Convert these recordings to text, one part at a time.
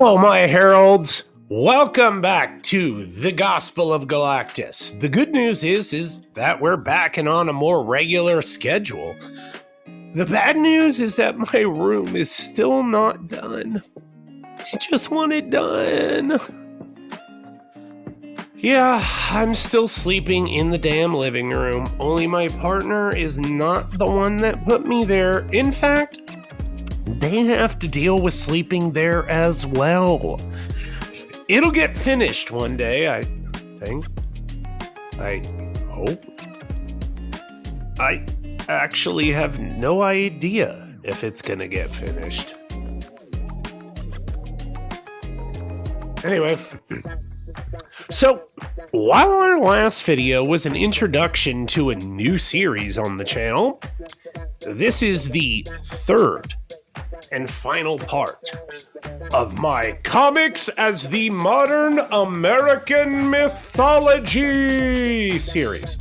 Hello, my heralds. Welcome back to the Gospel of Galactus. The good news is that we're back and on a more regular schedule. The bad news is that my room is still not done. I just want it done. Yeah, I'm still sleeping in the damn living room, only my partner is not the one that put me there. In fact, they have to deal with sleeping there as well. It'll get finished one day, I think. I hope. I actually have no idea if it's gonna get finished. Anyway, so while our last video was an introduction to a new series on the channel, this is the third and final part of my Comics as the Modern American Mythology series.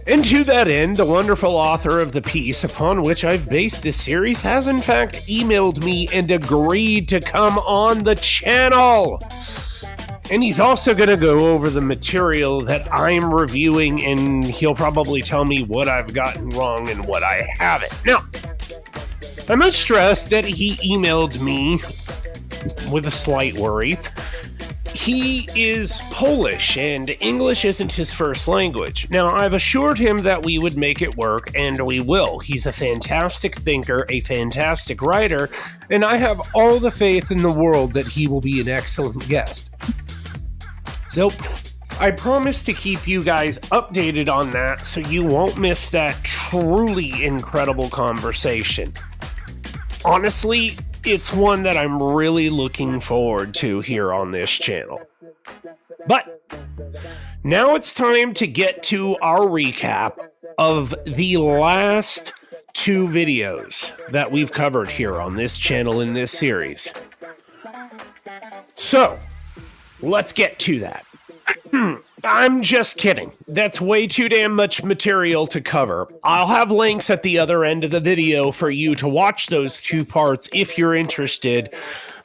And to that end, the wonderful author of the piece upon which I've based this series has in fact emailed me and agreed to come on the channel. And he's also going to go over the material that I'm reviewing, and he'll probably tell me what I've gotten wrong and what I haven't. Now, I must stress that he emailed me with a slight worry. He is Polish, and English isn't his first language. Now, I've assured him that we would make it work, and we will. He's a fantastic thinker, a fantastic writer, and I have all the faith in the world that he will be an excellent guest. So, I promise to keep you guys updated on that so you won't miss that truly incredible conversation. Honestly, it's one that I'm really looking forward to here on this channel. But now it's time to get to our recap of the last two videos that we've covered here on this channel in this series. So, let's get to that. I'm just kidding. That's way too damn much material to cover. I'll have links at the other end of the video for you to watch those two parts if you're interested.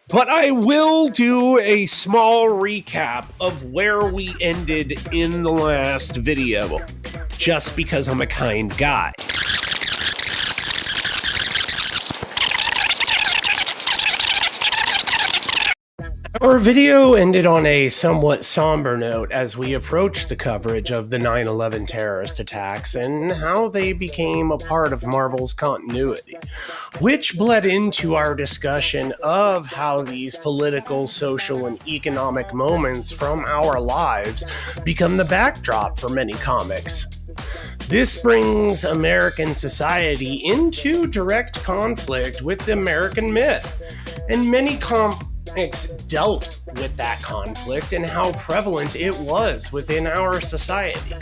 But I will do a small recap of where we ended in the last video, just because I'm a kind guy. Our video ended on a somewhat somber note as we approached the coverage of the 9/11 terrorist attacks and how they became a part of Marvel's continuity, which bled into our discussion of how these political, social, and economic moments from our lives become the backdrop for many comics. This brings American society into direct conflict with the American myth, and many comics dealt with that conflict and how prevalent it was within our society.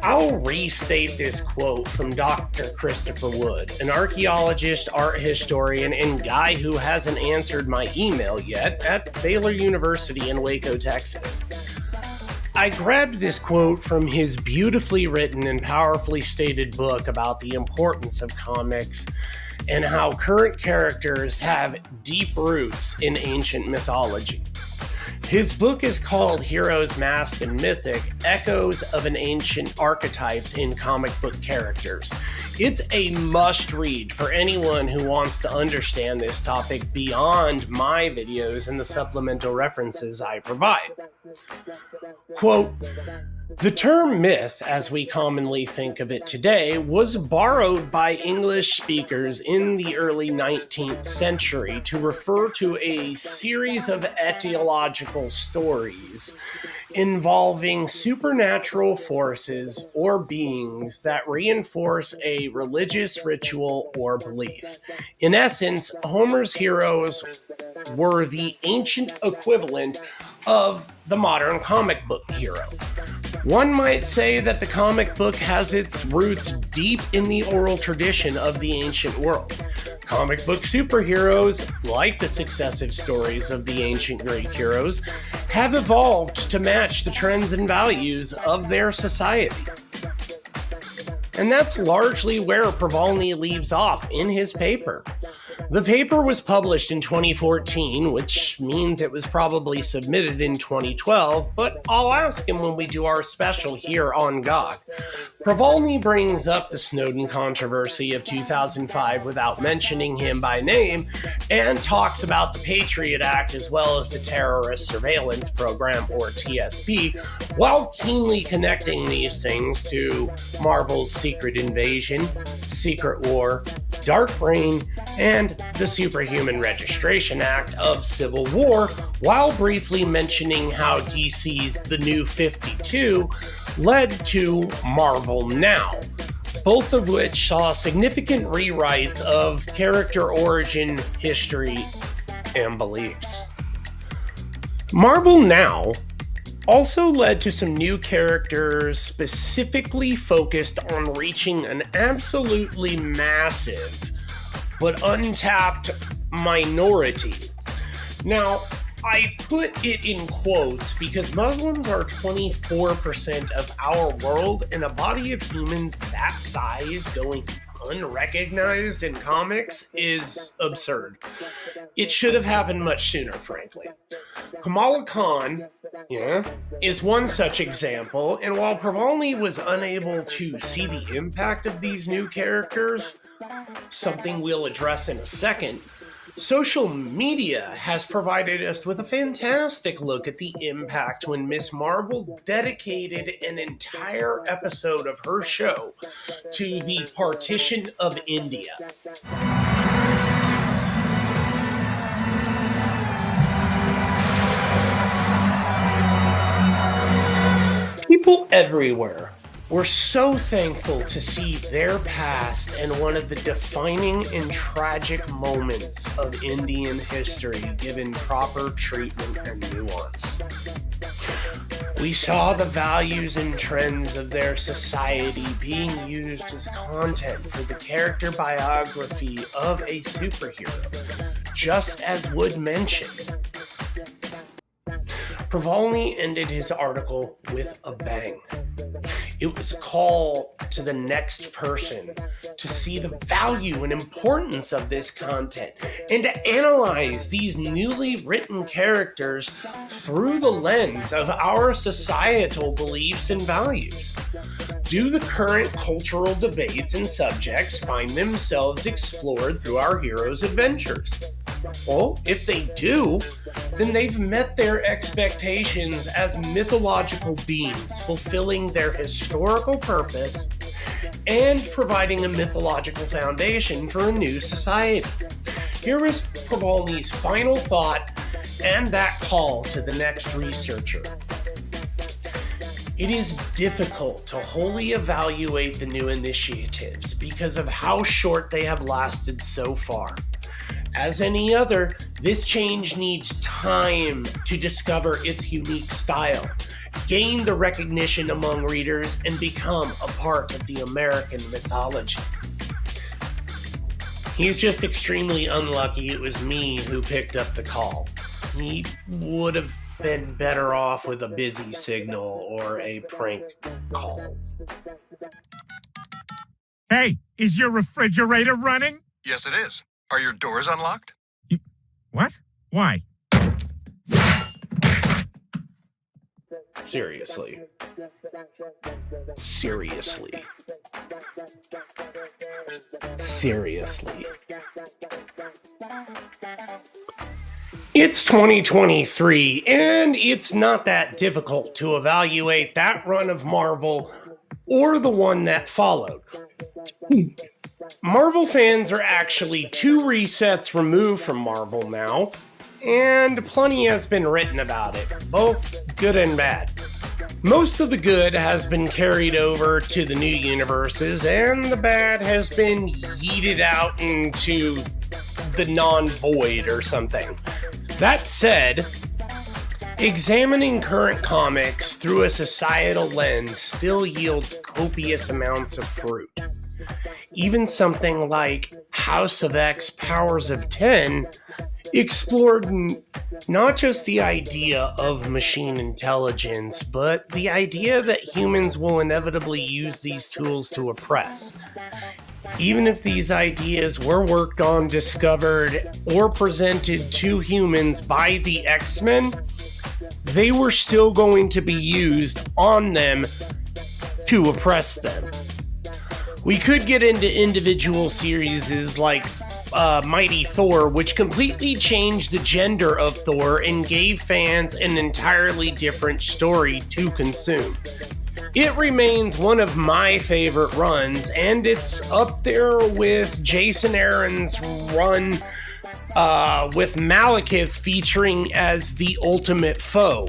I'll restate this quote from Dr. Christopher Wood, an archaeologist, art historian, and guy who hasn't answered my email yet at Baylor University in Waco, Texas. I grabbed this quote from his beautifully written and powerfully stated book about the importance of comics and how current characters have deep roots in ancient mythology. His book is called Heroes, Masked, and Mythic, Echoes of an Ancient Archetypes in Comic Book Characters. It's a must-read for anyone who wants to understand this topic beyond my videos and the supplemental references I provide. Quote, "The term myth, as we commonly think of it today, was borrowed by English speakers in the early 19th century to refer to a series of etiological stories involving supernatural forces or beings that reinforce a religious ritual or belief. In essence, Homer's heroes were the ancient equivalent of the modern comic book hero. One might say that the comic book has its roots deep in the oral tradition of the ancient world. Comic book superheroes, like the successive stories of the ancient Greek heroes, have evolved to match the trends and values of their society. And that's largely where Provolny leaves off in his paper. The paper was published in 2014, which means it was probably submitted in 2012, but I'll ask him when we do our special here on God. Provolny brings up the Snowden controversy of 2005 without mentioning him by name, and talks about the Patriot Act as well as the Terrorist Surveillance Program, or TSP, while keenly connecting these things to Marvel's Secret Invasion, Secret War, Dark Reign, and the Superhuman Registration Act of Civil War, while briefly mentioning how DC's The New 52 led to Marvel Now, both of which saw significant rewrites of character origin, history, and beliefs. Marvel Now also led to some new characters specifically focused on reaching an absolutely massive but untapped minority. Now, I put it in quotes because Muslims are 24% of our world, and a body of humans that size going unrecognized in comics is absurd. It should have happened much sooner, frankly. Kamala Khan, is one such example, and while Provolny was unable to see the impact of these new characters, something we'll address in a second, social media has provided us with a fantastic look at the impact when Miss Marvel dedicated an entire episode of her show to the partition of India. People everywhere were so thankful to see their past and one of the defining and tragic moments of Indian history given proper treatment and nuance. We saw the values and trends of their society being used as content for the character biography of a superhero, just as Wood mentioned. Provolny ended his article with a bang. It was a call to the next person to see the value and importance of this content and to analyze these newly written characters through the lens of our societal beliefs and values. Do the current cultural debates and subjects find themselves explored through our heroes' adventures? Well, if they do, then they've met their expectations as mythological beings, fulfilling their historical purpose and providing a mythological foundation for a new society. Here is Provolny's final thought and that call to the next researcher. It is difficult to wholly evaluate the new initiatives because of how short they have lasted so far. As any other, this change needs time to discover its unique style, gain the recognition among readers, and become a part of the American mythology. He's just extremely unlucky it was me who picked up the call. He would have been better off with a busy signal or a prank call. Hey, is your refrigerator running? Yes, it is. Are your doors unlocked? What? Why? Seriously. It's 2023, and it's not that difficult to evaluate that run of Marvel or the one that followed. Marvel fans are actually 2 resets removed from Marvel now, and plenty has been written about it, both good and bad. Most of the good has been carried over to the new universes, and the bad has been yeeted out into the non-void or something. That said, examining current comics through a societal lens still yields copious amounts of fruit. Even something like House of X Powers of 10 explored not just the idea of machine intelligence, but the idea that humans will inevitably use these tools to oppress. Even if these ideas were worked on, discovered, or presented to humans by the X-Men, they were still going to be used on them to oppress them. We could get into individual series like Mighty Thor, which completely changed the gender of Thor and gave fans an entirely different story to consume. It remains one of my favorite runs, and it's up there with Jason Aaron's run with Malekith featuring as the ultimate foe.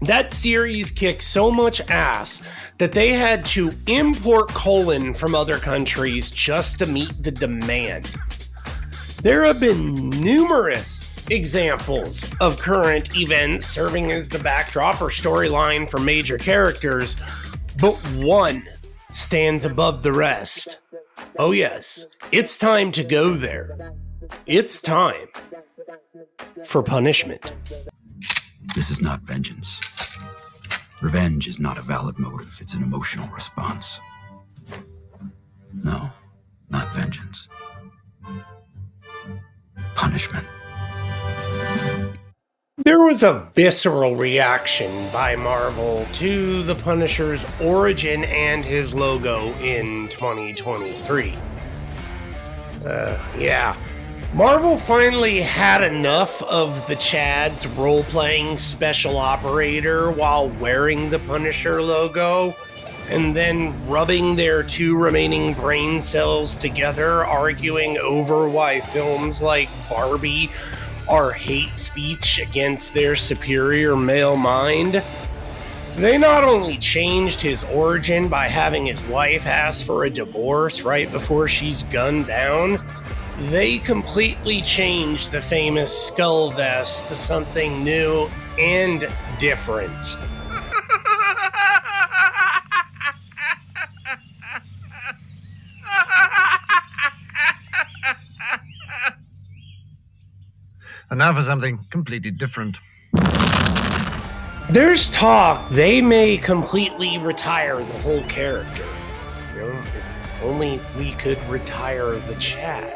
That series kicked so much ass that they had to import colon from other countries just to meet the demand. There have been numerous examples of current events serving as the backdrop or storyline for major characters, but one stands above the rest. Oh yes, it's time to go there. It's time for punishment. This is not vengeance. Revenge is not a valid motive, it's an emotional response. No, not vengeance. Punishment. There was a visceral reaction by Marvel to the Punisher's origin and his logo in 2023. Marvel finally had enough of the Chad's role-playing special operator while wearing the Punisher logo, and then rubbing their two remaining brain cells together, arguing over why films like Barbie are hate speech against their superior male mind. They not only changed his origin by having his wife ask for a divorce right before she's gunned down, they completely changed the famous skull vest to something new and different. And now for something completely different. There's talk they may completely retire the whole character. You know, if only we could retire the Chads.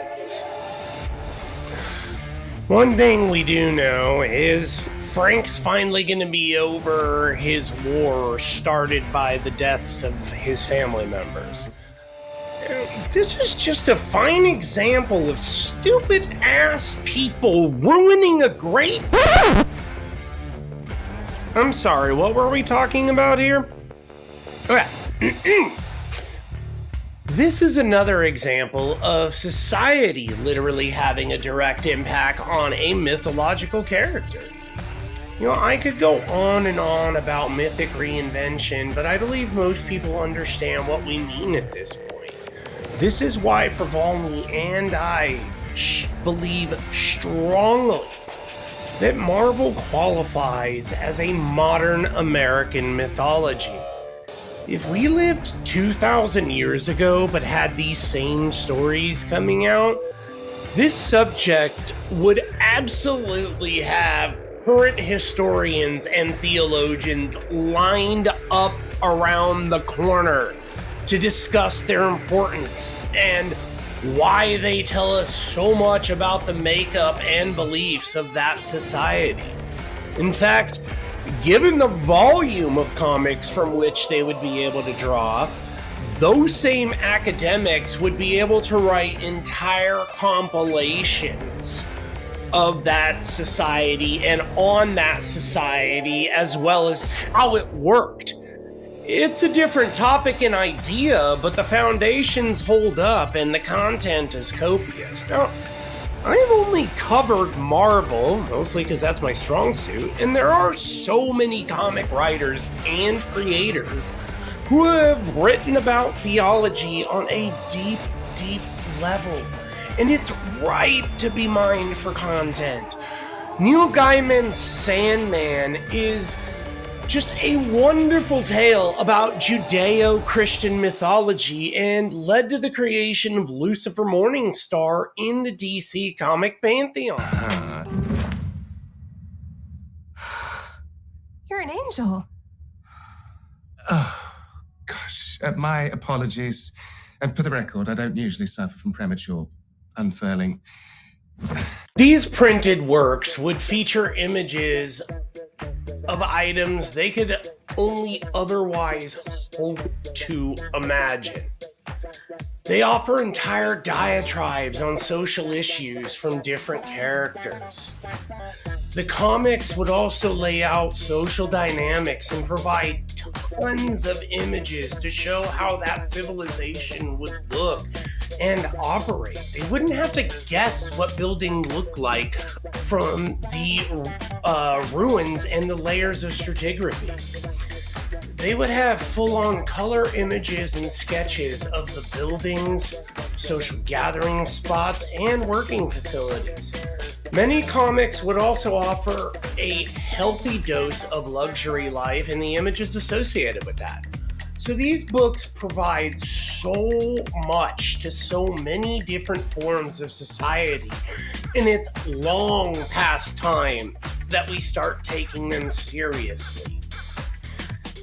One thing we do know is Frank's finally going to be over his war started by the deaths of his family members. This is just a fine example of stupid-ass people ruining a great... I'm sorry, what were we talking about here? Okay. This is another example of society literally having a direct impact on a mythological character. You know, I could go on and on about mythic reinvention, but I believe most people understand what we mean at this point. This is why Pravalny and I believe strongly that Marvel qualifies as a modern American mythology. If we lived 2,000 years ago but had these same stories coming out, this subject would absolutely have current historians and theologians lined up around the corner to discuss their importance and why they tell us so much about the makeup and beliefs of that society. In fact, given the volume of comics from which they would be able to draw, those same academics would be able to write entire compilations of that society and on that society, as well as how it worked. It's a different topic and idea, but the foundations hold up and the content is copious. Now, I've only covered Marvel, mostly because that's my strong suit, and there are so many comic writers and creators who have written about theology on a deep, deep level, and it's ripe to be mined for content. Neil Gaiman's Sandman is Just a wonderful tale about Judeo-Christian mythology and led to the creation of Lucifer Morningstar in the DC comic pantheon. You're an angel. Oh, gosh. My apologies. And for the record, I don't usually suffer from premature unfurling. These printed works would feature images of items they could only otherwise hope to imagine. They offer entire diatribes on social issues from different characters. The comics would also lay out social dynamics and provide tons of images to show how that civilization would look and operate. They wouldn't have to guess what building looked like from the ruins and the layers of stratigraphy. They would have full-on color images and sketches of the buildings, social gathering spots, and working facilities. Many comics would also offer a healthy dose of luxury life and the images associated with that. So these books provide so much to so many different forms of society, and it's long past time that we start taking them seriously.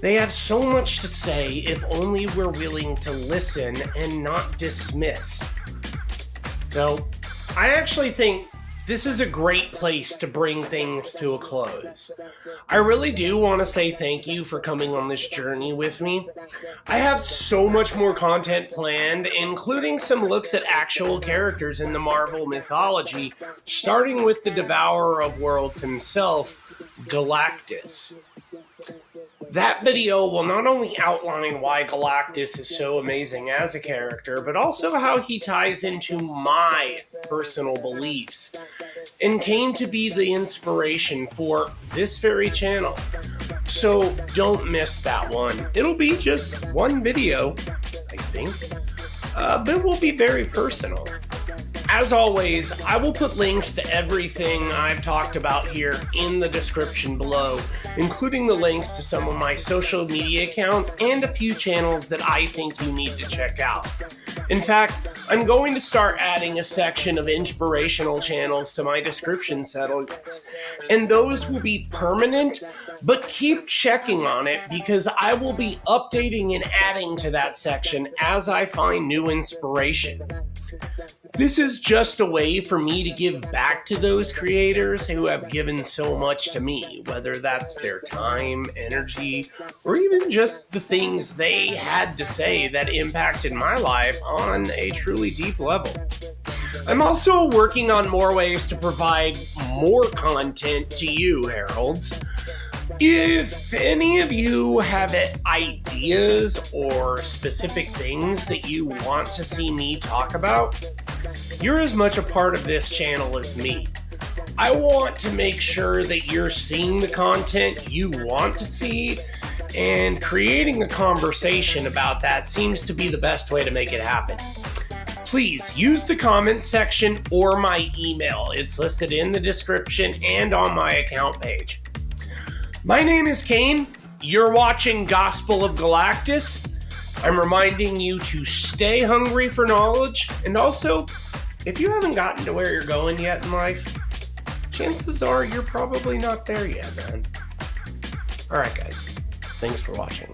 They have so much to say if only we're willing to listen and not dismiss. So, I actually think this is a great place to bring things to a close. I really do want to say thank you for coming on this journey with me. I have so much more content planned, including some looks at actual characters in the Marvel mythology, starting with the Devourer of Worlds himself, Galactus. That video will not only outline why Galactus is so amazing as a character, but also how he ties into my personal beliefs and came to be the inspiration for this very channel. So don't miss that one. It'll be just one video, I think, but it will be very personal. As always, I will put links to everything I've talked about here in the description below, including the links to some of my social media accounts and a few channels that I think you need to check out. In fact, I'm going to start adding a section of inspirational channels to my description settings, and those will be permanent, but keep checking on it because I will be updating and adding to that section as I find new inspiration. This is just a way for me to give back to those creators who have given so much to me, whether that's their time, energy, or even just the things they had to say that impacted my life on a truly deep level. I'm also working on more ways to provide more content to you, Heralds. If any of you have ideas or specific things that you want to see me talk about, you're as much a part of this channel as me. I want to make sure that you're seeing the content you want to see, and creating a conversation about that seems to be the best way to make it happen. Please use the comments section or my email. It's listed in the description and on my account page. My name is Kane. You're watching Gospel of Galactus. I'm reminding you to stay hungry for knowledge, and also, if you haven't gotten to where you're going yet in life, chances are you're probably not there yet, man. Alright guys, thanks for watching.